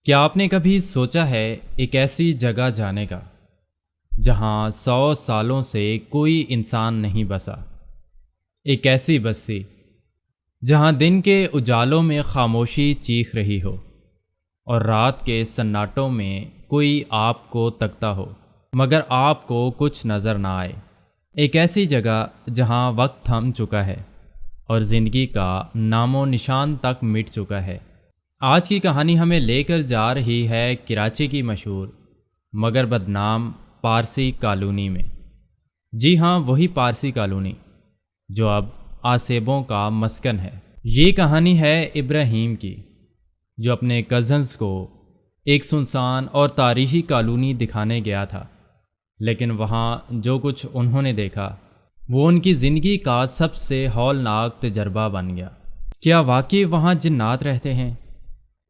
کیا آپ نے کبھی سوچا ہے ایک ایسی جگہ جانے کا جہاں 100 سالوں سے کوئی انسان نہیں بسا؟ ایک ایسی بستی جہاں دن کے اجالوں میں خاموشی چیخ رہی ہو اور رات کے سناٹوں میں کوئی آپ کو تکتا ہو مگر آپ کو کچھ نظر نہ آئے۔ ایک ایسی جگہ جہاں وقت تھم چکا ہے اور زندگی کا نام و نشان تک مٹ چکا ہے۔ آج کی کہانی ہمیں لے کر جا رہی ہے کراچی کی مشہور مگر بدنام پارسی کالونی میں۔ جی ہاں، وہی پارسی کالونی جو اب آسیبوں کا مسکن ہے۔ یہ کہانی ہے ابراہیم کی، جو اپنے کزنز کو ایک سنسان اور تاریخی کالونی دکھانے گیا تھا، لیکن وہاں جو کچھ انہوں نے دیکھا وہ ان کی زندگی کا سب سے ہولناک تجربہ بن گیا۔ کیا واقعی وہاں جنات رہتے ہیں؟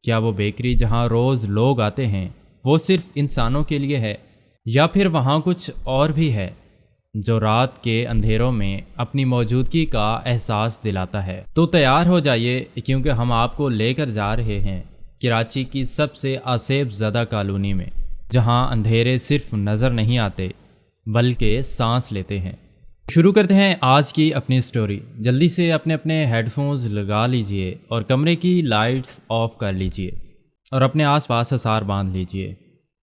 کیا وہ بیکری جہاں روز لوگ آتے ہیں وہ صرف انسانوں کے لیے ہے، یا پھر وہاں کچھ اور بھی ہے جو رات کے اندھیروں میں اپنی موجودگی کا احساس دلاتا ہے؟ تو تیار ہو جائیے، کیونکہ ہم آپ کو لے کر جا رہے ہیں کراچی کی سب سے آسیب زدہ کالونی میں، جہاں اندھیرے صرف نظر نہیں آتے بلکہ سانس لیتے ہیں۔ شروع کرتے ہیں آج کی اپنی سٹوری۔ جلدی سے اپنے ہیڈ فونز لگا لیجئے اور کمرے کی لائٹس آف کر لیجئے اور اپنے آس پاس حصار باندھ لیجئے۔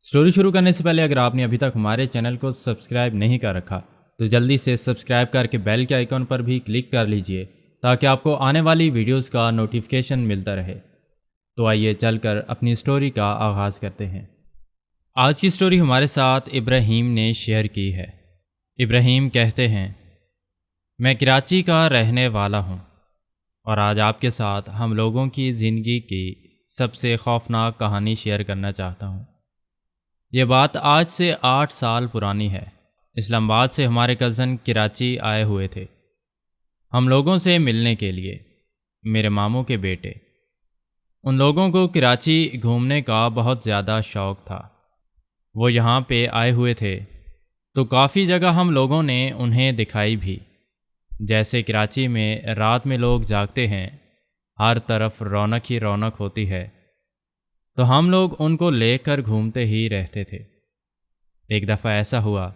سٹوری شروع کرنے سے پہلے اگر آپ نے ابھی تک ہمارے چینل کو سبسکرائب نہیں کر رکھا تو جلدی سے سبسکرائب کر کے بیل کے آئیکن پر بھی کلک کر لیجئے تاکہ آپ کو آنے والی ویڈیوز کا نوٹیفیکیشن ملتا رہے۔ تو آئیے چل کر اپنی سٹوری کا آغاز کرتے ہیں۔ آج کی سٹوری ہمارے ساتھ ابراہیم نے شیئر کی ہے۔ ابراہیم کہتے ہیں، میں کراچی کا رہنے والا ہوں اور آج آپ کے ساتھ ہم لوگوں کی زندگی کی سب سے خوفناک کہانی شیئر کرنا چاہتا ہوں۔ یہ بات آج سے 8 سال پرانی ہے۔ اسلام آباد سے ہمارے کزن کراچی آئے ہوئے تھے ہم لوگوں سے ملنے کے لیے، میرے ماموں کے بیٹے۔ ان لوگوں کو کراچی گھومنے کا بہت زیادہ شوق تھا۔ وہ یہاں پہ آئے ہوئے تھے تو کافی جگہ ہم لوگوں نے انہیں دکھائی بھی۔ جیسے کراچی میں رات میں لوگ جاگتے ہیں، ہر طرف رونق ہی رونق ہوتی ہے، تو ہم لوگ ان کو لے کر گھومتے ہی رہتے تھے۔ ایک دفعہ ایسا ہوا،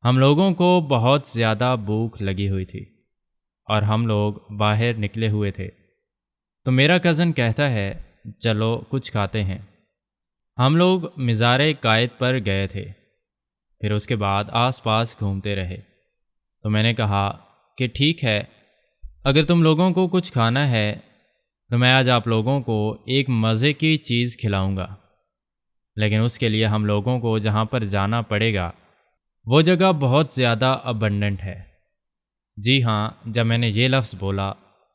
ہم لوگوں کو بہت زیادہ بھوک لگی ہوئی تھی اور ہم لوگ باہر نکلے ہوئے تھے، تو میرا کزن کہتا ہے چلو کچھ کھاتے ہیں۔ ہم لوگ مزار قائد پر گئے تھے، پھر اس کے بعد آس پاس گھومتے رہے۔ تو میں نے کہا کہ ٹھیک ہے، اگر تم لوگوں کو کچھ کھانا ہے تو میں آج آپ لوگوں کو ایک مزے کی چیز کھلاؤں گا، لیکن اس کے لیے ہم لوگوں کو جہاں پر جانا پڑے گا وہ جگہ بہت زیادہ ابنڈنٹ ہے۔ جی ہاں، جب میں نے یہ لفظ بولا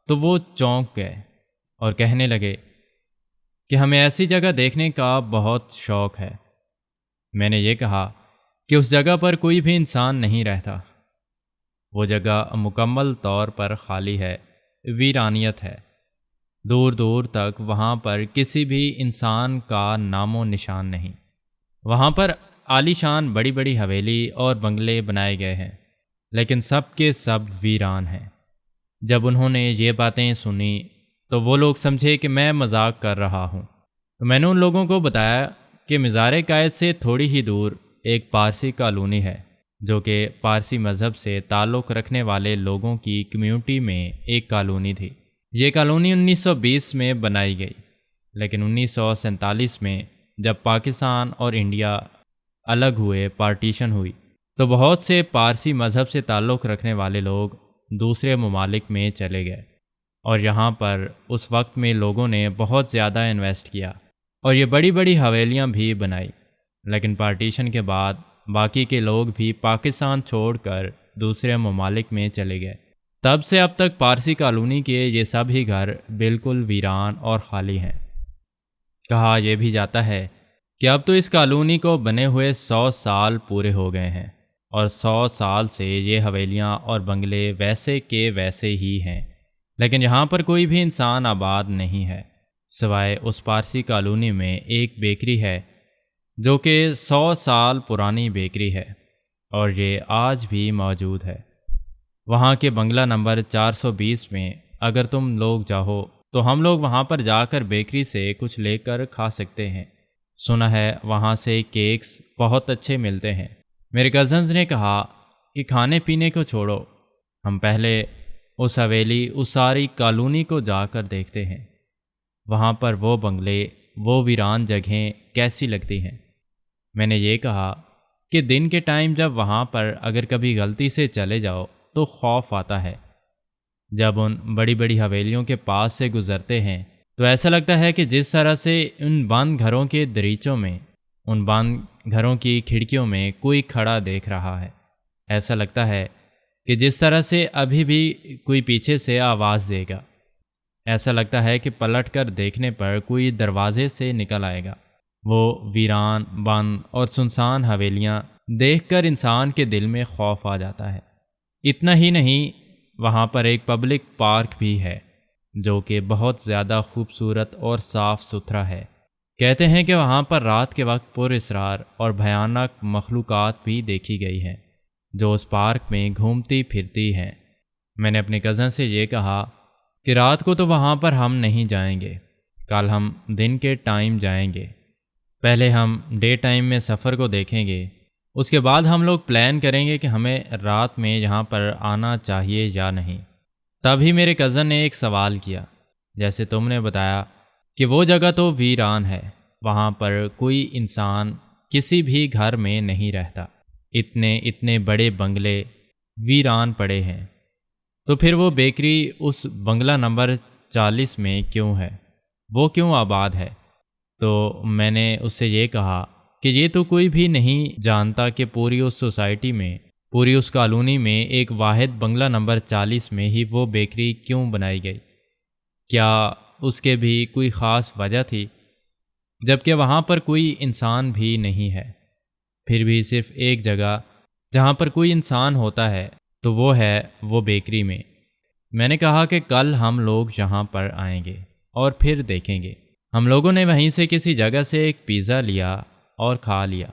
تو وہ چونک گئے اور کہنے لگے کہ ہمیں ایسی جگہ دیکھنے کا بہت شوق ہے۔ میں نے یہ کہا کہ اس جگہ پر کوئی بھی انسان نہیں رہتا، وہ جگہ مکمل طور پر خالی ہے، ویرانیت ہے۔ دور دور تک وہاں پر کسی بھی انسان کا نام و نشان نہیں۔ وہاں پر عالی شان بڑی بڑی حویلی اور بنگلے بنائے گئے ہیں، لیکن سب کے سب ویران ہیں۔ جب انہوں نے یہ باتیں سنی تو وہ لوگ سمجھے کہ میں مذاق کر رہا ہوں، تو میں نے ان لوگوں کو بتایا کہ مزار قائد سے تھوڑی ہی دور ایک پارسی کالونی ہے، جو کہ پارسی مذہب سے تعلق رکھنے والے لوگوں کی کمیونٹی میں ایک کالونی تھی۔ یہ کالونی 1920 میں بنائی گئی، لیکن 1947 میں جب پاکستان اور انڈیا الگ ہوئے، پارٹیشن ہوئی، تو بہت سے پارسی مذہب سے تعلق رکھنے والے لوگ دوسرے ممالک میں چلے گئے، اور یہاں پر اس وقت میں لوگوں نے بہت زیادہ انویسٹ کیا اور یہ بڑی بڑی حویلیاں بھی بنائی۔ لیکن پارٹیشن کے بعد باقی کے لوگ بھی پاکستان چھوڑ کر دوسرے ممالک میں چلے گئے۔ تب سے اب تک پارسی کالونی کے یہ سب ہی گھر بالکل ویران اور خالی ہیں۔ کہا یہ بھی جاتا ہے کہ اب تو اس کالونی کو بنے ہوئے 100 سال پورے ہو گئے ہیں، اور 100 سال سے یہ حویلیاں اور بنگلے ویسے کے ویسے ہی ہیں، لیکن یہاں پر کوئی بھی انسان آباد نہیں ہے، سوائے اس پارسی کالونی میں ایک بیکری ہے جو کہ 100 سال پرانی بیکری ہے، اور یہ آج بھی موجود ہے۔ وہاں کے بنگلہ نمبر 420 میں اگر تم لوگ چاہو تو ہم لوگ وہاں پر جا کر بیکری سے کچھ لے کر کھا سکتے ہیں۔ سنا ہے وہاں سے کیکس بہت اچھے ملتے ہیں۔ میرے کزنز نے کہا کہ کھانے پینے کو چھوڑو، ہم پہلے اس حویلی، اس ساری کالونی کو جا کر دیکھتے ہیں۔ وہاں پر وہ بنگلے، وہ ویران جگہیں کیسی لگتی ہیں۔ میں نے یہ کہا کہ دن کے ٹائم جب وہاں پر اگر کبھی غلطی سے چلے جاؤ تو خوف آتا ہے۔ جب ان بڑی بڑی حویلیوں کے پاس سے گزرتے ہیں تو ایسا لگتا ہے کہ جس طرح سے ان بند گھروں کے دریچوں میں، ان بند گھروں کی کھڑکیوں میں کوئی کھڑا دیکھ رہا ہے۔ ایسا لگتا ہے کہ جس طرح سے ابھی بھی کوئی پیچھے سے آواز دے گا۔ ایسا لگتا ہے کہ پلٹ کر دیکھنے پر کوئی دروازے سے نکل آئے گا۔ وہ ویران، بند اور سنسان حویلیاں دیکھ کر انسان کے دل میں خوف آ جاتا ہے۔ اتنا ہی نہیں، وہاں پر ایک پبلک پارک بھی ہے جو کہ بہت زیادہ خوبصورت اور صاف ستھرا ہے۔ کہتے ہیں کہ وہاں پر رات کے وقت پر اسرار اور بھیانک مخلوقات بھی دیکھی گئی ہیں جو اس پارک میں گھومتی پھرتی ہیں۔ میں نے اپنے کزن سے یہ کہا کہ رات کو تو وہاں پر ہم نہیں جائیں گے، کل ہم دن کے ٹائم جائیں گے۔ پہلے ہم ڈے ٹائم میں سفر کو دیکھیں گے، اس کے بعد ہم لوگ پلان کریں گے کہ ہمیں رات میں یہاں پر آنا چاہیے یا نہیں۔ تبھی میرے کزن نے ایک سوال کیا، جیسے تم نے بتایا کہ وہ جگہ تو ویران ہے، وہاں پر کوئی انسان کسی بھی گھر میں نہیں رہتا، اتنے بڑے بنگلے ویران پڑے ہیں، تو پھر وہ بیکری اس بنگلہ نمبر 40 میں کیوں ہے؟ وہ کیوں آباد ہے؟ تو میں نے اس سے یہ کہا کہ یہ تو کوئی بھی نہیں جانتا کہ پوری اس سوسائٹی میں، پوری اس کالونی میں ایک واحد بنگلہ نمبر 40 میں ہی وہ بیکری کیوں بنائی گئی۔ کیا اس کے بھی کوئی خاص وجہ تھی؟ جبکہ وہاں پر کوئی انسان بھی نہیں ہے، پھر بھی صرف ایک جگہ جہاں پر کوئی انسان ہوتا ہے تو وہ ہے وہ بیکری میں۔ میں نے کہا کہ کل ہم لوگ یہاں پر آئیں گے اور پھر دیکھیں گے۔ ہم لوگوں نے وہیں سے کسی جگہ سے ایک پیزا لیا اور کھا لیا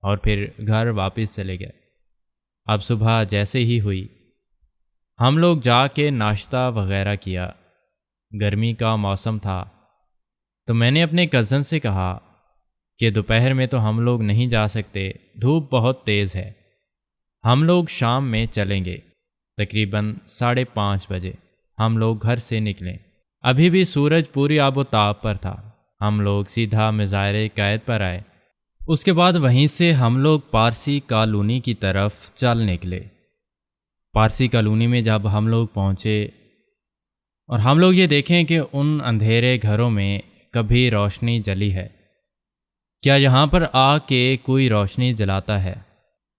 اور پھر گھر واپس چلے گئے۔ اب صبح جیسے ہی ہوئی، ہم لوگ جا کے ناشتہ وغیرہ کیا۔ گرمی کا موسم تھا تو میں نے اپنے کزن سے کہا کہ دوپہر میں تو ہم لوگ نہیں جا سکتے، دھوپ بہت تیز ہے، ہم لوگ شام میں چلیں گے۔ تقریباً 5:30 بجے ہم لوگ گھر سے نکلیں، ابھی بھی سورج پوری آب و تاب پر تھا۔ ہم لوگ سیدھا مزار قائد پر آئے، اس کے بعد وہیں سے ہم لوگ پارسی کالونی کی طرف چل نکلے۔ پارسی کالونی میں جب ہم لوگ پہنچے اور ہم لوگ یہ دیکھیں کہ ان اندھیرے گھروں میں کبھی روشنی جلی ہے، کیا یہاں پر آ کے کوئی روشنی جلاتا ہے؟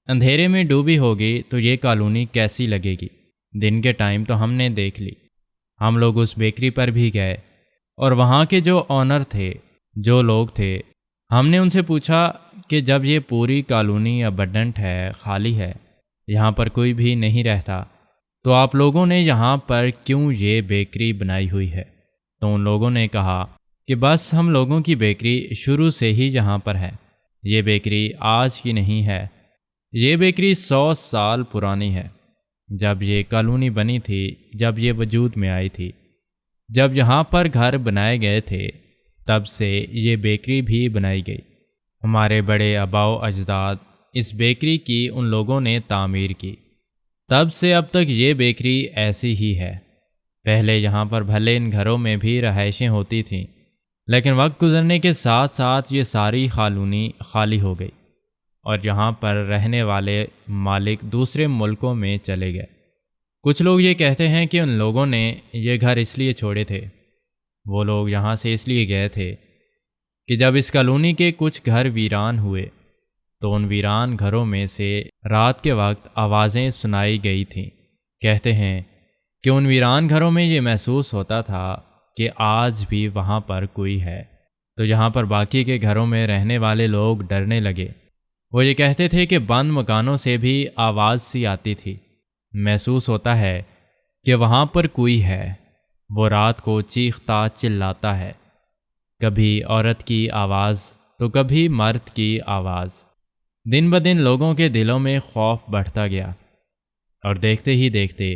اندھیرے میں ڈوبی ہوگی تو یہ کالونی کیسی لگے گی؟ دن کے ٹائم تو ہم نے دیکھ لی۔ ہم لوگ اس بیکری پر بھی گئے اور وہاں کے جو آنر تھے، جو لوگ تھے، ہم نے ان سے پوچھا کہ جب یہ پوری کالونی ابنڈنٹ ہے، خالی ہے، یہاں پر کوئی بھی نہیں رہتا، تو آپ لوگوں نے یہاں پر کیوں یہ بیکری بنائی ہوئی ہے؟ تو ان لوگوں نے کہا کہ بس ہم لوگوں کی بیکری شروع سے ہی یہاں پر ہے، یہ بیکری آج کی نہیں ہے، یہ بیکری 100 سال پرانی ہے۔ جب یہ کالونی بنی تھی، جب یہ وجود میں آئی تھی، جب یہاں پر گھر بنائے گئے تھے، تب سے یہ بیکری بھی بنائی گئی۔ ہمارے بڑے آباء و اجداد اس بیکری کی ان لوگوں نے تعمیر کی، تب سے اب تک یہ بیکری ایسی ہی ہے۔ پہلے یہاں پر بھلے ان گھروں میں بھی رہائشیں ہوتی تھیں، لیکن وقت گزرنے کے ساتھ ساتھ یہ ساری کالونی خالی ہو گئی اور یہاں پر رہنے والے مالک دوسرے ملکوں میں چلے گئے۔ کچھ لوگ یہ کہتے ہیں کہ ان لوگوں نے یہ گھر اس لیے چھوڑے تھے، وہ لوگ یہاں سے اس لیے گئے تھے کہ جب اس کالونی کے کچھ گھر ویران ہوئے تو ان ویران گھروں میں سے رات کے وقت آوازیں سنائی گئی تھیں۔ کہتے ہیں کہ ان ویران گھروں میں یہ محسوس ہوتا تھا کہ آج بھی وہاں پر کوئی ہے، تو یہاں پر باقی کے گھروں میں رہنے والے لوگ ڈرنے لگے۔ وہ یہ کہتے تھے کہ بند مکانوں سے بھی آواز سی آتی تھی، محسوس ہوتا ہے کہ وہاں پر کوئی ہے، وہ رات کو چیختا چلاتا ہے، کبھی عورت کی آواز تو کبھی مرد کی آواز۔ دن بدن لوگوں کے دلوں میں خوف بڑھتا گیا اور دیکھتے ہی دیکھتے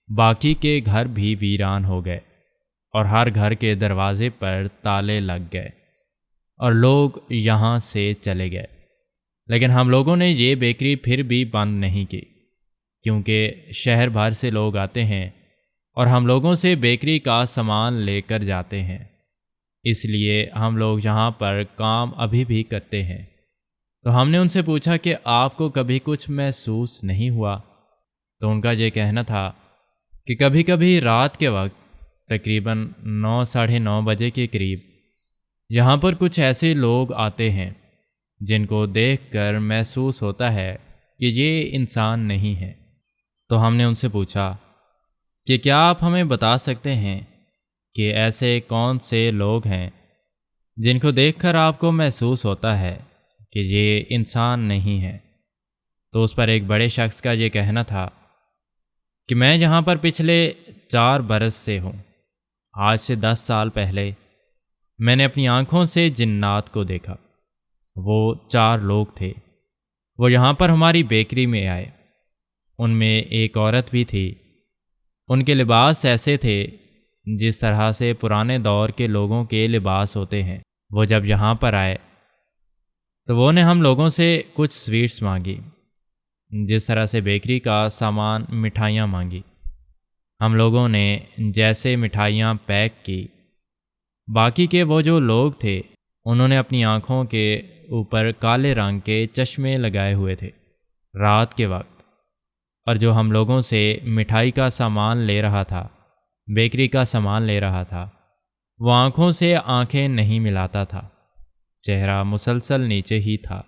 باقی کے گھر بھی ویران ہو گئے اور ہر گھر کے دروازے پر تالے لگ گئے اور لوگ یہاں سے چلے گئے، لیکن ہم لوگوں نے یہ بیکری پھر بھی بند نہیں کی، کیونکہ شہر بھر سے لوگ آتے ہیں اور ہم لوگوں سے بیکری کا سامان لے کر جاتے ہیں، اس لیے ہم لوگ یہاں پر کام ابھی بھی کرتے ہیں۔ تو ہم نے ان سے پوچھا کہ آپ کو کبھی کچھ محسوس نہیں ہوا؟ تو ان کا یہ کہنا تھا کہ کبھی کبھی رات کے وقت تقریباً 9 – 9:30 بجے کے قریب یہاں پر کچھ ایسے لوگ آتے ہیں جن کو دیکھ کر محسوس ہوتا ہے کہ یہ انسان نہیں ہے۔ تو ہم نے ان سے پوچھا کہ کیا آپ ہمیں بتا سکتے ہیں کہ ایسے کون سے لوگ ہیں جن کو دیکھ کر آپ کو محسوس ہوتا ہے کہ یہ انسان نہیں ہے؟ تو اس پر ایک بڑے شخص کا یہ کہنا تھا کہ میں یہاں پر پچھلے 4 برس سے ہوں۔ آج سے 10 سال پہلے میں نے اپنی آنکھوں سے جنات کو دیکھا۔ وہ 4 لوگ تھے، وہ یہاں پر ہماری بیکری میں آئے۔ ان میں ایک عورت بھی تھی۔ ان کے لباس ایسے تھے جس طرح سے پرانے دور کے لوگوں کے لباس ہوتے ہیں۔ وہ جب یہاں پر آئے تو وہ نے ہم لوگوں سے کچھ سویٹس مانگی، جس طرح سے بیکری کا سامان، مٹھائیاں مانگی۔ ہم لوگوں نے جیسے مٹھائیاں پیک کی، باقی کے وہ جو لوگ تھے انہوں نے اپنی آنکھوں کے اوپر کالے رنگ کے چشمے لگائے ہوئے تھے رات کے وقت، اور جو ہم لوگوں سے مٹھائی کا سامان لے رہا تھا، بیکری کا سامان لے رہا تھا، وہ آنکھوں سے آنکھیں نہیں ملاتا تھا، چہرہ مسلسل نیچے ہی تھا۔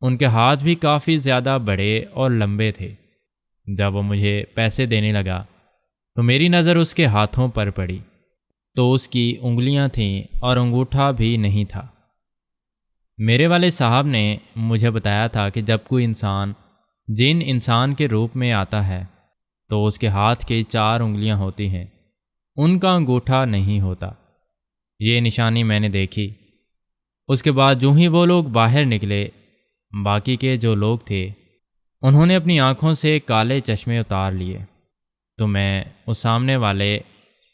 ان کے ہاتھ بھی کافی زیادہ بڑے اور لمبے تھے۔ جب وہ مجھے پیسے دینے لگا تو میری نظر اس کے ہاتھوں پر پڑی، تو اس کی انگلیاں تھیں اور انگوٹھا بھی نہیں تھا۔ میرے والے صاحب نے مجھے بتایا تھا کہ جب کوئی انسان جن انسان کے روپ میں آتا ہے تو اس کے ہاتھ کی 4 انگلیاں ہوتی ہیں، ان کا انگوٹھا نہیں ہوتا۔ یہ نشانی میں نے دیکھی۔ اس کے بعد جو ہی وہ لوگ باہر نکلے، باقی کے جو لوگ تھے انہوں نے اپنی آنکھوں سے کالے چشمے اتار لیے، تو میں اس سامنے والے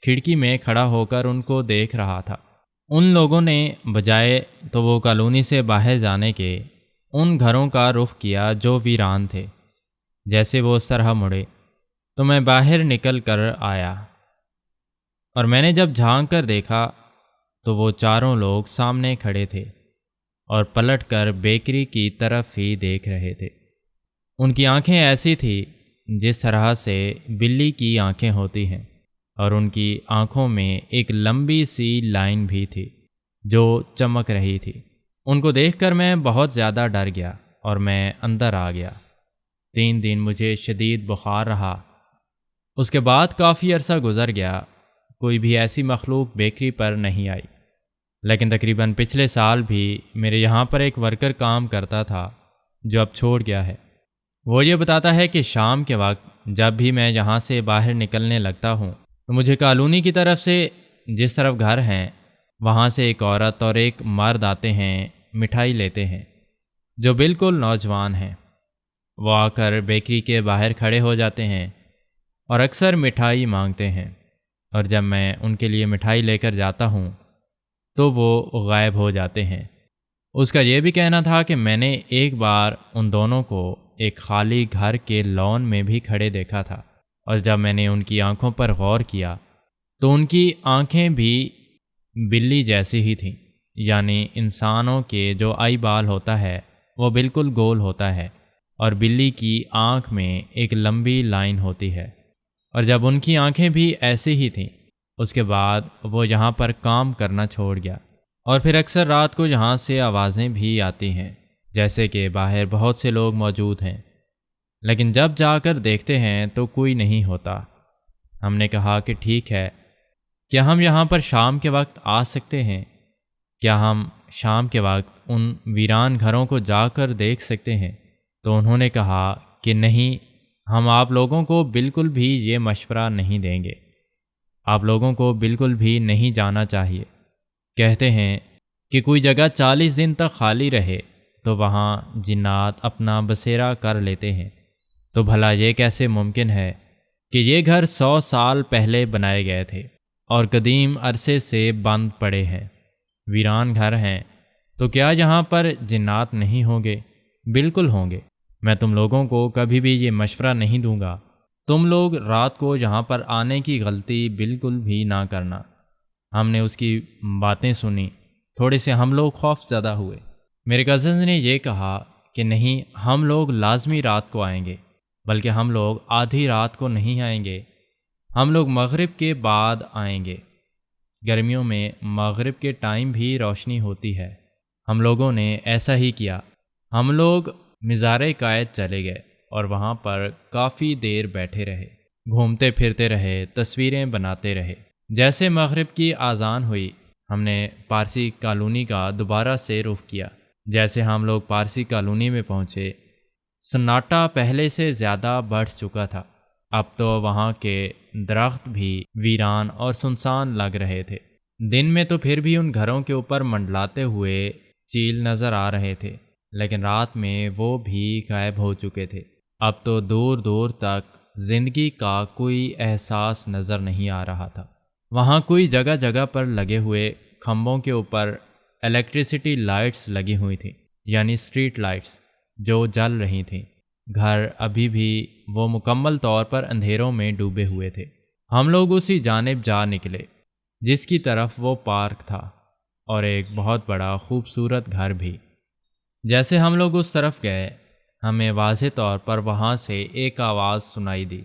کھڑکی میں کھڑا ہو کر ان کو دیکھ رہا تھا۔ ان لوگوں نے بجائے تو وہ کالونی سے باہر جانے کے ان گھروں کا رخ کیا جو ویران تھے۔ جیسے وہ اس طرح مڑے تو میں باہر نکل کر آیا، اور میں نے جب جھانک کر دیکھا تو وہ 4 لوگ سامنے کھڑے تھے اور پلٹ کر بیکری کی طرف ہی دیکھ رہے تھے۔ ان کی آنکھیں ایسی تھی جس طرح سے بلی کی آنکھیں ہوتی ہیں، اور ان کی آنکھوں میں ایک لمبی سی لائن بھی تھی جو چمک رہی تھی۔ ان کو دیکھ کر میں بہت زیادہ ڈر گیا اور میں اندر آ گیا۔ 3 دن مجھے شدید بخار رہا۔ اس کے بعد کافی عرصہ گزر گیا، کوئی بھی ایسی مخلوق بیکری پر نہیں آئی، لیکن تقریباً پچھلے سال بھی میرے یہاں پر ایک ورکر کام کرتا تھا جو اب چھوڑ گیا ہے۔ وہ یہ بتاتا ہے کہ شام کے وقت جب بھی میں یہاں سے باہر نکلنے لگتا ہوں تو مجھے کالونی کی طرف سے جس طرف گھر ہیں وہاں سے ایک عورت اور ایک مرد آتے ہیں، مٹھائی لیتے ہیں، جو بالکل نوجوان ہیں۔ وہ آ کر بیکری کے باہر کھڑے ہو جاتے ہیں اور اکثر مٹھائی مانگتے ہیں، اور جب میں ان کے لیے مٹھائی لے کر جاتا ہوں تو وہ غائب ہو جاتے ہیں۔ اس کا یہ بھی کہنا تھا کہ میں نے ایک بار ان دونوں کو ایک خالی گھر کے لان میں بھی کھڑے دیکھا تھا، اور جب میں نے ان کی آنکھوں پر غور کیا تو ان کی آنکھیں بھی بلی جیسی ہی تھیں، یعنی انسانوں کے جو آئی بال ہوتا ہے وہ بالکل گول ہوتا ہے، اور بلی کی آنکھ میں ایک لمبی لائن ہوتی ہے۔ اور جب ان کی آنکھیں بھی ایسی ہی تھیں، اس کے بعد وہ یہاں پر کام کرنا چھوڑ گیا، اور پھر اکثر رات کو یہاں سے آوازیں بھی آتی ہیں جیسے کہ باہر بہت سے لوگ موجود ہیں، لیکن جب جا کر دیکھتے ہیں تو کوئی نہیں ہوتا۔ ہم نے کہا کہ ٹھیک ہے، کیا ہم یہاں پر شام کے وقت آ سکتے ہیں؟ کیا ہم شام کے وقت ان ویران گھروں کو جا کر دیکھ سکتے ہیں؟ تو انہوں نے کہا کہ نہیں، ہم آپ لوگوں کو بالکل بھی یہ مشورہ نہیں دیں گے، آپ لوگوں کو بالکل بھی نہیں جانا چاہیے۔ کہتے ہیں کہ کوئی جگہ 40 دن تک خالی رہے تو وہاں جنات اپنا بسیرا کر لیتے ہیں، تو بھلا یہ کیسے ممکن ہے کہ یہ گھر 100 سال پہلے بنائے گئے تھے اور قدیم عرصے سے بند پڑے ہیں، ویران گھر ہیں، تو کیا یہاں پر جنات نہیں ہوں گے؟ بالکل ہوں گے۔ میں تم لوگوں کو کبھی بھی یہ مشورہ نہیں دوں گا، تم لوگ رات کو یہاں پر آنے کی غلطی بالکل بھی نہ کرنا۔ ہم نے اس کی باتیں سنی، تھوڑے سے ہم لوگ خوف زدہ ہوئے۔ میرے کزنز نے یہ کہا کہ نہیں، ہم لوگ لازمی رات کو آئیں گے، بلکہ ہم لوگ آدھی رات کو نہیں آئیں گے، ہم لوگ مغرب کے بعد آئیں گے۔ گرمیوں میں مغرب کے ٹائم بھی روشنی ہوتی ہے۔ ہم لوگوں نے ایسا ہی کیا۔ ہم لوگ مزار قائد چلے گئے اور وہاں پر کافی دیر بیٹھے رہے، گھومتے پھرتے رہے، تصویریں بناتے رہے۔ جیسے مغرب کی اذان ہوئی، ہم نے پارسی کالونی کا دوبارہ سے رخ کیا۔ جیسے ہم لوگ پارسی کالونی میں پہنچے، سناٹا پہلے سے زیادہ بڑھ چکا تھا۔ اب تو وہاں کے درخت بھی ویران اور سنسان لگ رہے تھے۔ دن میں تو پھر بھی ان گھروں کے اوپر منڈلاتے ہوئے چیل نظر آ رہے تھے، لیکن رات میں وہ بھی غائب ہو چکے تھے۔ اب تو دور دور تک زندگی کا کوئی احساس نظر نہیں آ رہا تھا۔ وہاں کوئی جگہ جگہ پر لگے ہوئے کھمبوں کے اوپر الیکٹریسٹی لائٹس لگی ہوئی تھیں، یعنی اسٹریٹ لائٹس جو جل رہی تھیں۔ گھر ابھی بھی وہ مکمل طور پر اندھیروں میں ڈوبے ہوئے تھے۔ ہم لوگ اسی جانب جا نکلے جس کی طرف وہ پارک تھا، اور ایک بہت بڑا خوبصورت گھر بھی۔ جیسے ہم لوگ اس طرف گئے، ہمیں واضح طور پر وہاں سے ایک آواز سنائی دی۔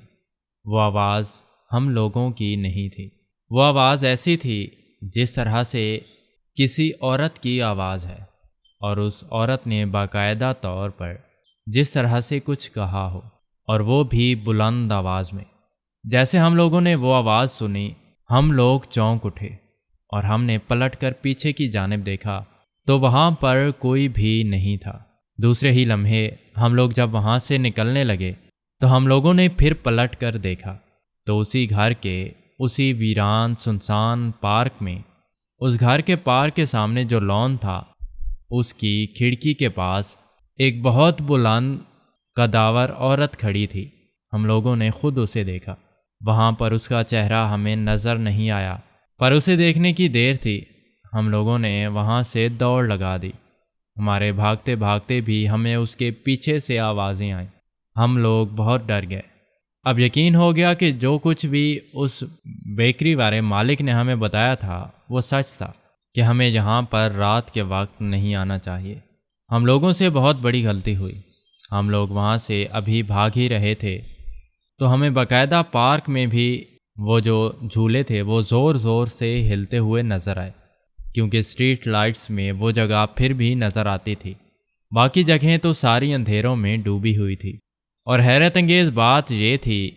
وہ آواز ہم لوگوں کی نہیں تھی۔ وہ آواز ایسی تھی جس طرح سے کسی عورت کی آواز ہے، اور اس عورت نے باقاعدہ طور پر جس طرح سے کچھ کہا ہو، اور وہ بھی بلند آواز میں۔ جیسے ہم لوگوں نے وہ آواز سنی، ہم لوگ چونک اٹھے، اور ہم نے پلٹ کر پیچھے کی جانب دیکھا تو وہاں پر کوئی بھی نہیں تھا۔ دوسرے ہی لمحے ہم لوگ جب وہاں سے نکلنے لگے تو ہم لوگوں نے پھر پلٹ کر دیکھا تو اسی گھر کے اسی ویران سنسان پارک میں، اس گھر کے پارک کے سامنے جو لان تھا، اس کی کھڑکی کے پاس ایک بہت بلند قداور عورت کھڑی تھی۔ ہم لوگوں نے خود اسے دیکھا۔ وہاں پر اس کا چہرہ ہمیں نظر نہیں آیا، پر اسے دیکھنے کی دیر تھی۔ ہم لوگوں نے وہاں سے دوڑ لگا دی۔ ہمارے بھاگتے بھاگتے بھی ہمیں اس کے پیچھے سے آوازیں آئیں۔ ہم لوگ بہت ڈر گئے۔ اب یقین ہو گیا کہ جو کچھ بھی اس بیکری والے مالک نے ہمیں بتایا تھا وہ سچ تھا، کہ ہمیں یہاں پر رات کے وقت نہیں آنا چاہیے۔ ہم لوگوں سے بہت بڑی غلطی ہوئی۔ ہم لوگ وہاں سے ابھی بھاگ ہی رہے تھے تو ہمیں باقاعدہ پارک میں بھی وہ جو جھولے تھے وہ زور زور سے ہلتے ہوئے نظر آئے، کیونکہ اسٹریٹ لائٹس میں وہ جگہ پھر بھی نظر آتی تھی۔ باقی جگہیں تو ساری اندھیروں میں ڈوبی ہوئی تھی۔ اور حیرت انگیز بات یہ تھی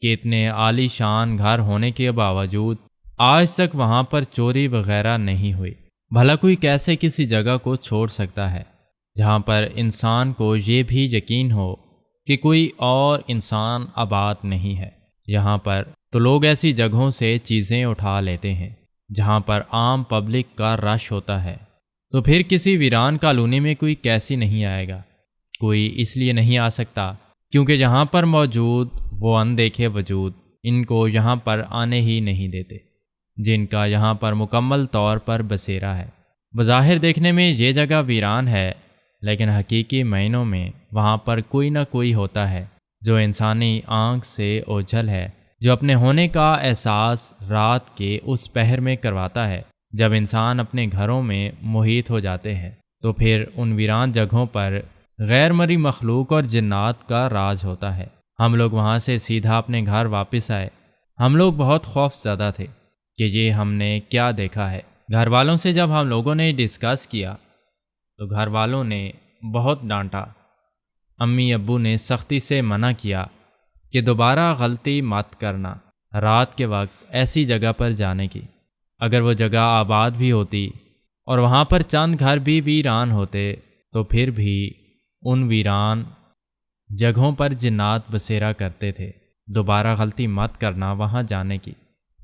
کہ اتنے عالی شان گھر ہونے کے باوجود آج تک وہاں پر چوری وغیرہ نہیں ہوئی۔ بھلا کوئی کیسے کسی جگہ کو چھوڑ سکتا ہے جہاں پر انسان کو یہ بھی یقین ہو کہ کوئی اور انسان آباد نہیں ہے؟ یہاں پر تو لوگ ایسی جگہوں سے چیزیں اٹھا لیتے ہیں جہاں پر عام پبلک کا رش ہوتا ہے، تو پھر کسی ویران کالونی میں کوئی کیسی نہیں آئے گا؟ کوئی اس لیے نہیں آ سکتا کیونکہ یہاں پر موجود وہ اندیکھے وجود ان کو یہاں پر آنے ہی نہیں دیتے، جن کا یہاں پر مکمل طور پر بسیرا ہے۔ بظاہر دیکھنے میں یہ جگہ ویران ہے، لیکن حقیقی معنوں میں وہاں پر کوئی نہ کوئی ہوتا ہے جو انسانی آنکھ سے اوجھل ہے، جو اپنے ہونے کا احساس رات کے اس پہر میں کرواتا ہے جب انسان اپنے گھروں میں محیط ہو جاتے ہیں۔ تو پھر ان ویران جگہوں پر غیر مرئی مخلوق اور جنات کا راج ہوتا ہے۔ ہم لوگ وہاں سے سیدھا اپنے گھر واپس آئے۔ ہم لوگ بہت خوف زدہ تھے کہ یہ ہم نے کیا دیکھا ہے۔ گھر والوں سے جب ہم لوگوں نے ڈسکس کیا تو گھر والوں نے بہت ڈانٹا۔ امی ابو نے سختی سے منع کیا کہ دوبارہ غلطی مت کرنا رات کے وقت ایسی جگہ پر جانے کی۔ اگر وہ جگہ آباد بھی ہوتی اور وہاں پر چند گھر بھی ویران ہوتے تو پھر بھی ان ویران جگہوں پر جنات بسیرا کرتے تھے۔ دوبارہ غلطی مت کرنا وہاں جانے کی۔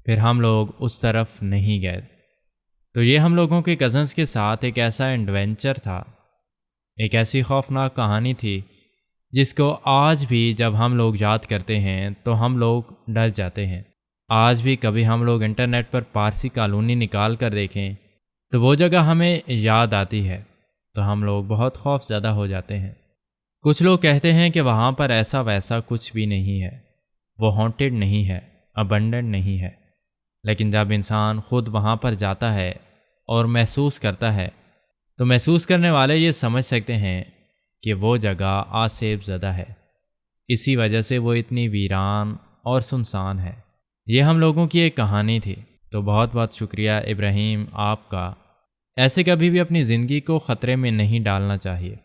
پھر ہم لوگ اس طرف نہیں گئے۔ تو یہ ہم لوگوں کے کزنز کے ساتھ ایک ایسا ایڈونچر تھا، ایک ایسی خوفناک کہانی تھی جس کو آج بھی جب ہم لوگ یاد کرتے ہیں تو ہم لوگ ڈر جاتے ہیں۔ آج بھی کبھی ہم لوگ انٹرنیٹ پر پارسی کالونی نکال کر دیکھیں تو وہ جگہ ہمیں یاد آتی ہے۔ تو ہم لوگ بہت خوف زدہ ہو جاتے ہیں۔ کچھ لوگ کہتے ہیں کہ وہاں پر ایسا ویسا کچھ بھی نہیں ہے، وہ ہانٹڈ نہیں ہے، ابنڈنٹ نہیں ہے۔ لیکن جب انسان خود وہاں پر جاتا ہے اور محسوس کرتا ہے تو محسوس کرنے والے یہ سمجھ سکتے ہیں کہ وہ جگہ آسیب زدہ ہے، اسی وجہ سے وہ اتنی ویران اور سنسان ہے۔ یہ ہم لوگوں کی ایک کہانی تھی۔ تو بہت بہت شکریہ ابراہیم آپ کا۔ ایسے کبھی بھی اپنی زندگی کو خطرے میں نہیں ڈالنا چاہیے۔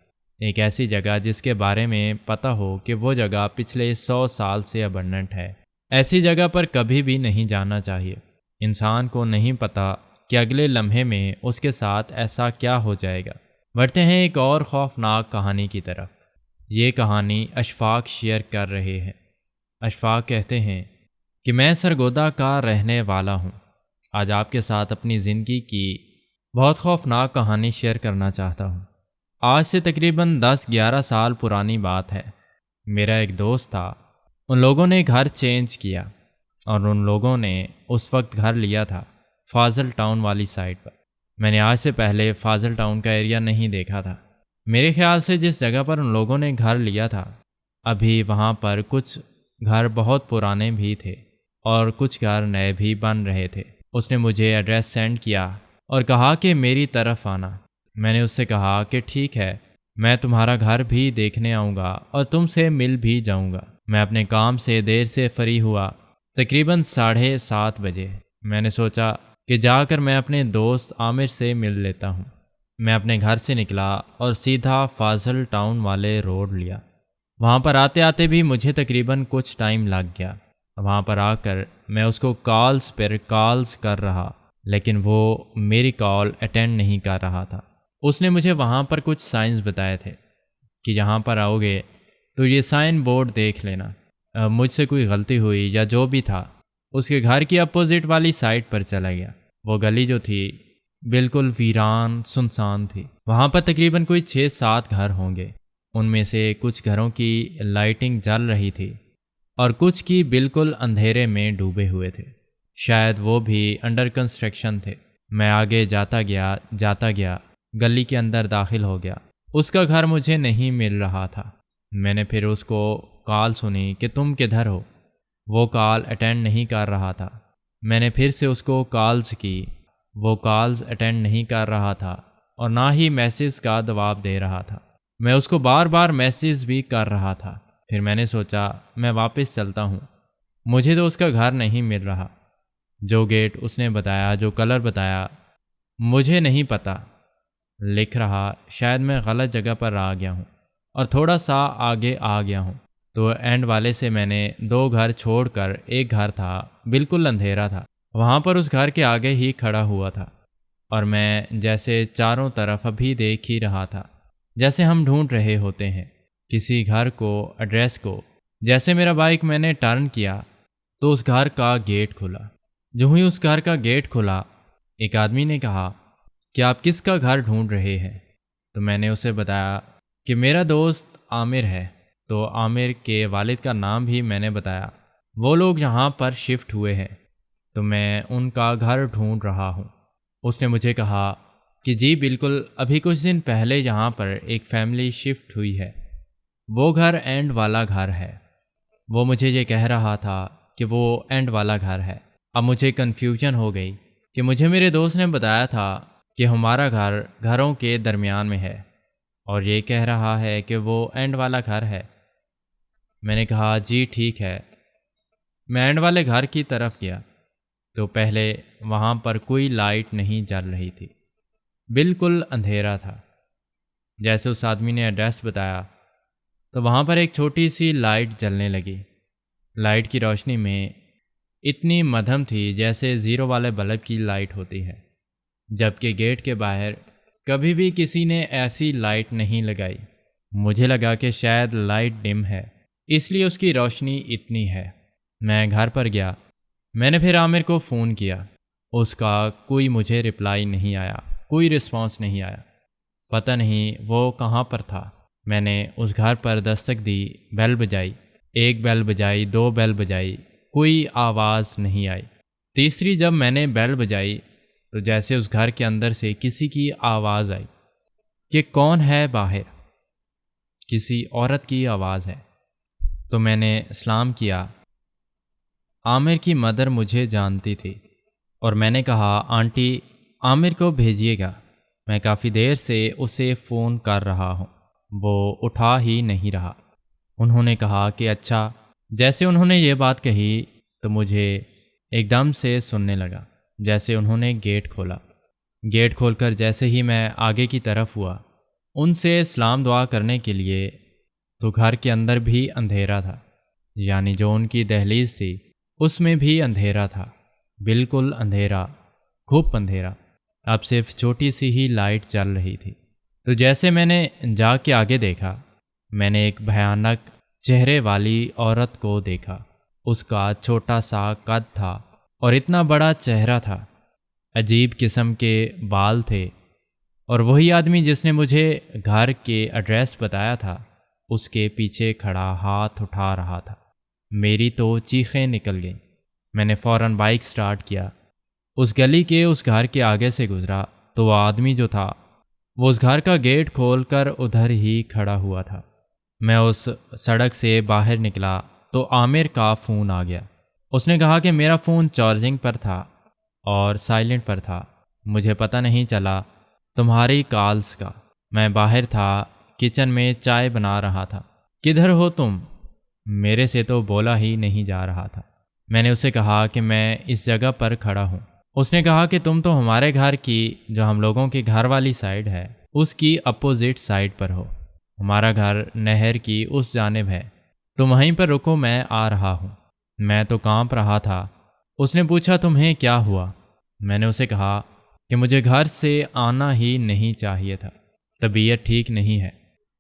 ایک ایسی جگہ جس کے بارے میں پتہ ہو کہ وہ جگہ پچھلے 100 سال سے ابنڈنٹ ہے، ایسی جگہ پر کبھی بھی نہیں جانا چاہیے۔ انسان کو نہیں پتہ کہ اگلے لمحے میں اس کے ساتھ ایسا کیا ہو جائے گا۔ بڑھتے ہیں ایک اور خوفناک کہانی کی طرف۔ یہ کہانی اشفاق شیئر کر رہے ہیں۔ اشفاق کہتے ہیں کہ میں سرگودا کا رہنے والا ہوں۔ آج آپ کے ساتھ اپنی زندگی کی بہت خوفناک کہانی شیئر کرنا چاہتا ہوں۔ آج سے تقریباً 10-11 سال پرانی بات ہے۔ میرا ایک دوست تھا، ان لوگوں نے گھر چینج کیا اور ان لوگوں نے اس وقت گھر لیا تھا فاضل ٹاؤن والی سائٹ پر۔ میں نے آج سے پہلے فاضل ٹاؤن کا ایریا نہیں دیکھا تھا۔ میرے خیال سے جس جگہ پر ان لوگوں نے گھر لیا تھا، ابھی وہاں پر کچھ گھر بہت پرانے بھی تھے اور کچھ گھر نئے بھی بن رہے تھے۔ اس نے مجھے ایڈریس سینڈ کیا اور کہا کہ میری طرف آنا۔ میں نے اس سے کہا کہ ٹھیک ہے، میں تمہارا گھر بھی دیکھنے آؤں گا اور تم سے مل بھی جاؤں گا۔ میں اپنے کام سے دیر سے فری ہوا، تقریباً 7:30 بجے۔ میں نے سوچا کہ جا کر میں اپنے دوست عامر سے مل لیتا ہوں۔ میں اپنے گھر سے نکلا اور سیدھا فاضل ٹاؤن والے روڈ لیا۔ وہاں پر آتے آتے بھی مجھے تقریباً کچھ ٹائم لگ گیا۔ وہاں پر آ کر میں اس کو کالز پر کالز کر رہا، لیکن وہ میری کال اٹینڈ نہیں کر رہا تھا۔ اس نے مجھے وہاں پر کچھ سائنز بتائے تھے کہ یہاں پر آؤ گے تو یہ سائن بورڈ دیکھ لینا۔ مجھ سے کوئی غلطی ہوئی یا جو بھی تھا، اس کے گھر کی اپوزٹ والی سائٹ پر چلا گیا۔ وہ گلی جو تھی بالکل ویران سنسان تھی۔ وہاں پر تقریباً کوئی 6-7 گھر ہوں گے۔ ان میں سے کچھ گھروں کی لائٹنگ جل رہی تھی اور کچھ کی بالکل اندھیرے میں ڈوبے ہوئے تھے، شاید وہ بھی انڈر کنسٹرکشن تھے۔ میں آگے جاتا گیا، گلی کے اندر داخل ہو گیا۔ اس کا گھر مجھے نہیں مل رہا تھا۔ میں نے پھر اس کو کال سنی کہ تم کدھر ہو؟ وہ کال اٹینڈ نہیں کر رہا تھا۔ میں نے پھر سے اس کو کالز کی، وہ کالز اٹینڈ نہیں کر رہا تھا اور نہ ہی میسیج کا جواب دے رہا تھا۔ میں اس کو بار بار میسیج بھی کر رہا تھا۔ پھر میں نے سوچا میں واپس چلتا ہوں، مجھے تو اس کا گھر نہیں مل رہا۔ جو گیٹ اس نے بتایا، جو کلر بتایا، مجھے نہیں پتہ۔ لکھ رہا شاید میں غلط جگہ پر آ گیا ہوں اور تھوڑا سا آگے آ گیا ہوں۔ تو اینڈ والے سے میں نے 2 گھر چھوڑ کر ایک گھر تھا، بالکل اندھیرا تھا، وہاں پر اس گھر کے آگے ہی کھڑا ہوا تھا اور میں جیسے چاروں طرف ابھی دیکھ ہی رہا تھا، جیسے ہم ڈھونڈ رہے ہوتے ہیں کسی گھر کو، ایڈریس کو۔ جیسے میرا بائک میں نے ٹرن کیا تو اس گھر کا گیٹ کھلا۔ جو ہی اس گھر کا گیٹ کھلا، ایک آدمی نے کہا کہ آپ کس کا گھر ڈھونڈ رہے ہیں؟ تو میں نے اسے بتایا کہ میرا دوست عامر ہے۔ تو عامر کے والد کا نام بھی میں نے بتایا۔ وہ لوگ یہاں پر شفٹ ہوئے ہیں تو میں ان کا گھر ڈھونڈ رہا ہوں۔ اس نے مجھے کہا کہ جی بالکل، ابھی کچھ دن پہلے یہاں پر ایک فیملی شفٹ ہوئی ہے، وہ گھر اینڈ والا گھر ہے۔ وہ مجھے یہ کہہ رہا تھا کہ وہ اینڈ والا گھر ہے۔ اب مجھے کنفیوژن ہو گئی کہ مجھے میرے دوست نے بتایا تھا کہ ہمارا گھر گھروں کے درمیان میں ہے اور یہ کہہ رہا ہے کہ وہ اینڈ والا گھر ہے۔ میں نے کہا جی ٹھیک ہے۔ میں اینڈ والے گھر کی طرف گیا تو پہلے وہاں پر کوئی لائٹ نہیں جل رہی تھی، بالکل اندھیرا تھا۔ جیسے اس آدمی نے ایڈریس بتایا تو وہاں پر ایک چھوٹی سی لائٹ جلنے لگی۔ لائٹ کی روشنی میں اتنی مدھم تھی جیسے 0 والے بلب کی لائٹ ہوتی ہے، جبکہ گیٹ کے باہر کبھی بھی کسی نے ایسی لائٹ نہیں لگائی۔ مجھے لگا کہ شاید لائٹ ڈم ہے، اس لیے اس کی روشنی اتنی ہے۔ میں گھر پر گیا، میں نے پھر عامر کو فون کیا، اس کا کوئی مجھے رپلائی نہیں آیا، کوئی رسپانس نہیں آیا۔ پتہ نہیں وہ کہاں پر تھا۔ میں نے اس گھر پر دستک دی، بیل بجائی، 1 بیل بجائی، 2 بیل بجائی، کوئی آواز نہیں آئی۔ تیسری جب میں نے بیل بجائی تو جیسے اس گھر کے اندر سے کسی کی آواز آئی۔ کہ کون ہے باہر؟ کسی عورت کی آواز ہے۔ تو میں نے سلام کیا۔ عامر کی مدر مجھے جانتی تھی اور میں نے کہا آنٹی عامر کو بھیجیے گا، میں کافی دیر سے اسے فون کر رہا ہوں، وہ اٹھا ہی نہیں رہا۔ انہوں نے کہا کہ اچھا۔ جیسے انہوں نے یہ بات کہی تو مجھے ایک دم سے سننے لگا جیسے انہوں نے گیٹ کھولا۔ گیٹ کھول کر جیسے ہی میں آگے کی طرف ہوا ان سے سلام دعا کرنے کے لیے، تو گھر کے اندر بھی اندھیرا تھا، یعنی جو ان کی دہلیز تھی اس میں بھی اندھیرا تھا، بالکل اندھیرا، گھپ اندھیرا۔ اب صرف چھوٹی سی ہی لائٹ چل رہی تھی۔ تو جیسے میں نے جا کے آگے دیکھا، میں نے ایک بھیانک چہرے والی عورت کو دیکھا۔ اس کا چھوٹا سا قد تھا اور اتنا بڑا چہرہ تھا، عجیب قسم کے بال تھے، اور وہی آدمی جس نے مجھے گھر کے ایڈریس بتایا تھا اس کے پیچھے کھڑا ہاتھ اٹھا رہا تھا۔ میری تو چیخیں نکل گئیں۔ میں نے فوراً بائک سٹارٹ کیا، اس گلی کے اس گھر کے آگے سے گزرا تو وہ آدمی جو تھا وہ اس گھر کا گیٹ کھول کر ادھر ہی کھڑا ہوا تھا۔ میں اس سڑک سے باہر نکلا تو عامر کا فون آ گیا۔ اس نے کہا کہ میرا فون چارجنگ پر تھا اور سائلنٹ پر تھا، مجھے پتہ نہیں چلا تمہاری کالز کا۔ میں باہر تھا، کچن میں چائے بنا رہا تھا۔ کدھر ہو تم؟ میرے سے تو بولا ہی نہیں جا رہا تھا۔ میں نے اسے کہا کہ میں اس جگہ پر کھڑا ہوں۔ اس نے کہا کہ تم تو ہمارے گھر کی، جو ہم لوگوں کے گھر والی سائیڈ ہے، اس کی اپوزٹ سائیڈ پر ہو۔ ہمارا گھر نہر کی اس جانب ہے، تم وہیں پر رکو، میں آ رہا ہوں۔ میں تو کانپ رہا تھا۔ اس نے پوچھا تمہیں کیا ہوا؟ میں نے اسے کہا کہ مجھے گھر سے آنا ہی نہیں چاہیے تھا، طبیعت ٹھیک نہیں ہے۔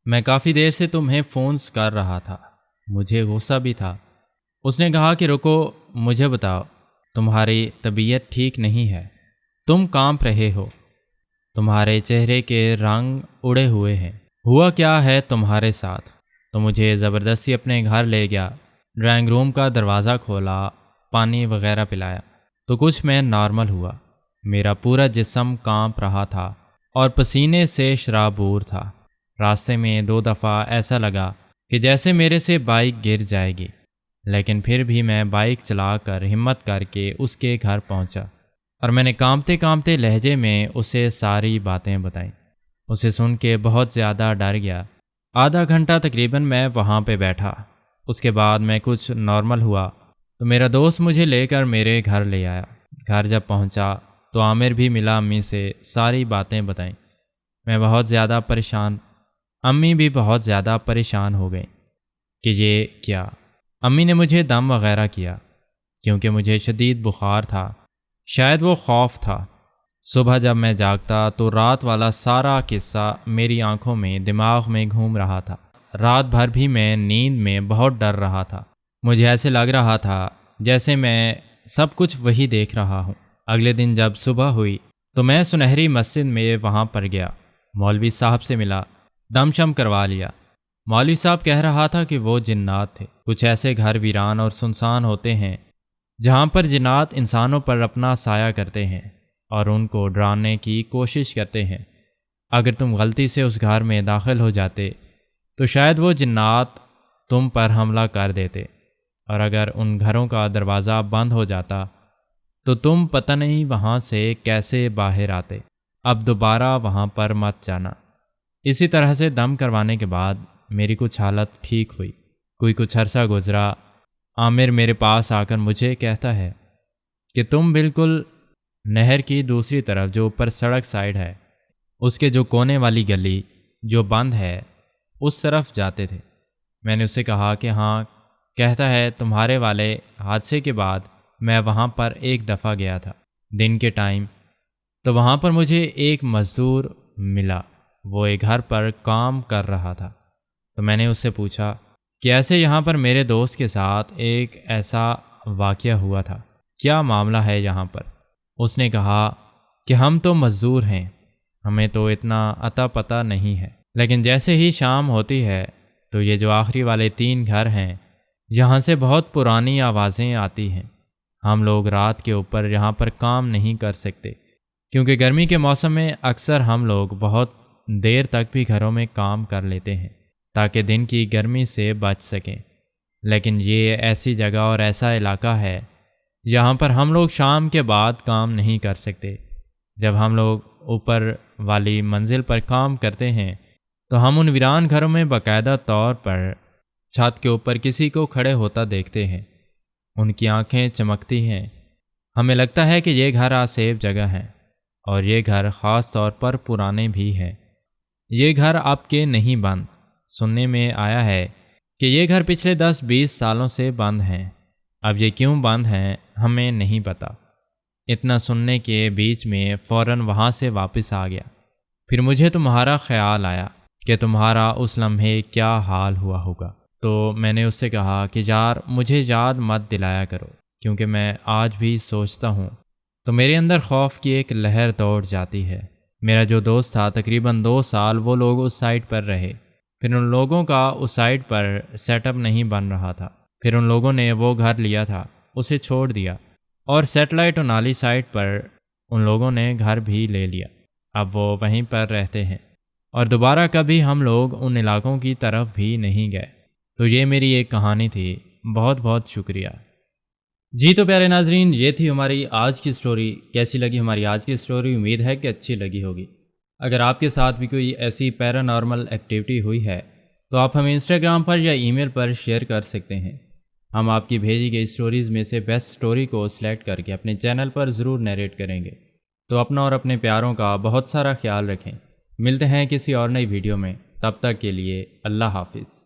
میں کافی دیر سے تمہیں فونز کر رہا تھا، مجھے غصہ بھی تھا۔ اس نے کہا کہ رکو، مجھے بتاؤ، تمہاری طبیعت ٹھیک نہیں ہے، تم کانپ رہے ہو، تمہارے چہرے کے رنگ اڑے ہوئے ہیں، ہوا کیا ہے تمہارے ساتھ؟ تو مجھے زبردستی اپنے گھر لے گیا، ڈرائنگ روم کا دروازہ کھولا، پانی وغیرہ پلایا، تو کچھ میں نارمل ہوا۔ میرا پورا جسم کانپ رہا تھا اور پسینے سے شرابور تھا۔ راستے میں 2 دفعہ ایسا لگا کہ جیسے میرے سے بائک گر جائے گی، لیکن پھر بھی میں بائک چلا کر ہمت کر کے اس کے گھر پہنچا، اور میں نے کانپتے کانپتے لہجے میں اسے ساری باتیں بتائیں۔ اسے سن کے بہت زیادہ ڈر گیا۔ آدھا گھنٹہ تقریباً میں وہاں پہ بیٹھا۔ اس کے بعد میں کچھ نارمل ہوا تو میرا دوست مجھے لے کر میرے گھر لے آیا۔ گھر جب پہنچا تو عامر بھی ملا، امی سے ساری باتیں بتائیں۔ میں بہت زیادہ پریشان، امی بھی بہت زیادہ پریشان ہو گئیں کہ یہ کیا۔ امی نے مجھے دم وغیرہ کیا کیونکہ مجھے شدید بخار تھا، شاید وہ خوف تھا۔ صبح جب میں جاگتا تو رات والا سارا قصہ میری آنکھوں میں، دماغ میں گھوم رہا تھا۔ رات بھر بھی میں نیند میں بہت ڈر رہا تھا۔ مجھے ایسے لگ رہا تھا جیسے میں سب کچھ وہی دیکھ رہا ہوں۔ اگلے دن جب صبح ہوئی تو میں سنہری مسجد میں وہاں پر گیا، مولوی صاحب سے ملا، دم شم کروا لیا۔ مولوی صاحب کہہ رہا تھا کہ وہ جنات تھے۔ کچھ ایسے گھر ویران اور سنسان ہوتے ہیں جہاں پر جنات انسانوں پر اپنا سایہ کرتے ہیں اور ان کو ڈرانے کی کوشش کرتے ہیں۔ اگر تم غلطی سے اس گھر میں داخل ہو جاتے تو شاید وہ جنات تم پر حملہ کر دیتے، اور اگر ان گھروں کا دروازہ بند ہو جاتا تو تم پتہ نہیں وہاں سے کیسے باہر آتے۔ اب دوبارہ وہاں پر مت جانا۔ اسی طرح سے دم کروانے کے بعد میری کچھ حالت ٹھیک ہوئی۔ کوئی کچھ عرصہ گزرا، عامر میرے پاس آ کر مجھے کہتا ہے کہ تم بالکل نہر کی دوسری طرف، جو اوپر سڑک سائیڈ ہے، اس کے جو کونے والی گلی جو بند ہے، اس طرف جاتے تھے۔ میں نے اسے کہا کہ ہاں۔ کہتا ہے تمہارے والے حادثے کے بعد میں وہاں پر ایک دفعہ گیا تھا دن کے ٹائم، تو وہاں پر مجھے ایک مزدور ملا، وہ ایک گھر پر کام کر رہا تھا۔ تو میں نے اس سے پوچھا کہ ایسے یہاں پر میرے دوست کے ساتھ ایک ایسا واقعہ ہوا تھا، کیا معاملہ ہے یہاں پر؟ اس نے کہا کہ ہم تو مزدور ہیں، ہمیں تو اتنا عطا پتہ نہیں ہے، لیکن جیسے ہی شام ہوتی ہے تو یہ جو آخری والے 3 گھر ہیں، یہاں سے بہت پرانی آوازیں آتی ہیں۔ ہم لوگ رات کے اوپر یہاں پر کام نہیں کر سکتے کیونکہ گرمی کے موسم میں اکثر ہم لوگ بہت دیر تک بھی گھروں میں کام کر لیتے ہیں تاکہ دن کی گرمی سے بچ سکیں، لیکن یہ ایسی جگہ اور ایسا علاقہ ہے جہاں پر ہم لوگ شام کے بعد کام نہیں کر سکتے۔ جب ہم لوگ اوپر والی منزل پر کام کرتے ہیں تو ہم ان ویران گھروں میں باقاعدہ طور پر چھت کے اوپر کسی کو کھڑے ہوتا دیکھتے ہیں۔ ان کی آنکھیں چمکتی ہیں، ہمیں لگتا ہے کہ یہ گھر سیف جگہ ہے، اور یہ گھر خاص طور پر پرانے بھی ہیں۔ یہ گھر اب کے نہیں بند، سننے میں آیا ہے کہ یہ گھر پچھلے 10-20 سالوں سے بند ہیں۔ اب یہ کیوں بند ہیں ہمیں نہیں پتہ۔ اتنا سننے کے بیچ میں فوراً وہاں سے واپس آ گیا۔ پھر مجھے تمہارا خیال آیا کہ تمہارا اس لمحے کیا حال ہوا ہوگا، تو میں نے اس سے کہا کہ یار مجھے یاد مت دلایا کرو، کیونکہ میں آج بھی سوچتا ہوں تو میرے اندر خوف کی ایک لہر دوڑ جاتی ہے۔ میرا جو دوست تھا تقریباً 2 سال وہ لوگ اس سائٹ پر رہے، پھر ان لوگوں کا اس سائٹ پر سیٹ اپ نہیں بن رہا تھا، پھر ان لوگوں نے وہ گھر لیا تھا، اسے چھوڑ دیا، اور سیٹلائٹ انالی سائٹ پر ان لوگوں نے گھر بھی لے لیا۔ اب وہ وہیں پر رہتے ہیں، اور دوبارہ کبھی ہم لوگ ان علاقوں کی طرف بھی نہیں گئے۔ تو یہ میری ایک کہانی تھی، بہت بہت شکریہ۔ جی تو پیارے ناظرین، یہ تھی ہماری آج کی سٹوری۔ کیسی لگی ہماری آج کی سٹوری؟ امید ہے کہ اچھی لگی ہوگی۔ اگر آپ کے ساتھ بھی کوئی ایسی پیرانارمل ایکٹیویٹی ہوئی ہے تو آپ ہمیں انسٹاگرام پر یا ای میل پر شیئر کر سکتے ہیں۔ ہم آپ کی بھیجی گئی سٹوریز میں سے بیسٹ سٹوری کو سلیکٹ کر کے اپنے چینل پر ضرور نیریٹ کریں گے۔ تو اپنا اور اپنے پیاروں کا بہت سارا خیال رکھیں۔ ملتے ہیں کسی اور نئی ویڈیو میں، تب تک کے لیے اللہ حافظ۔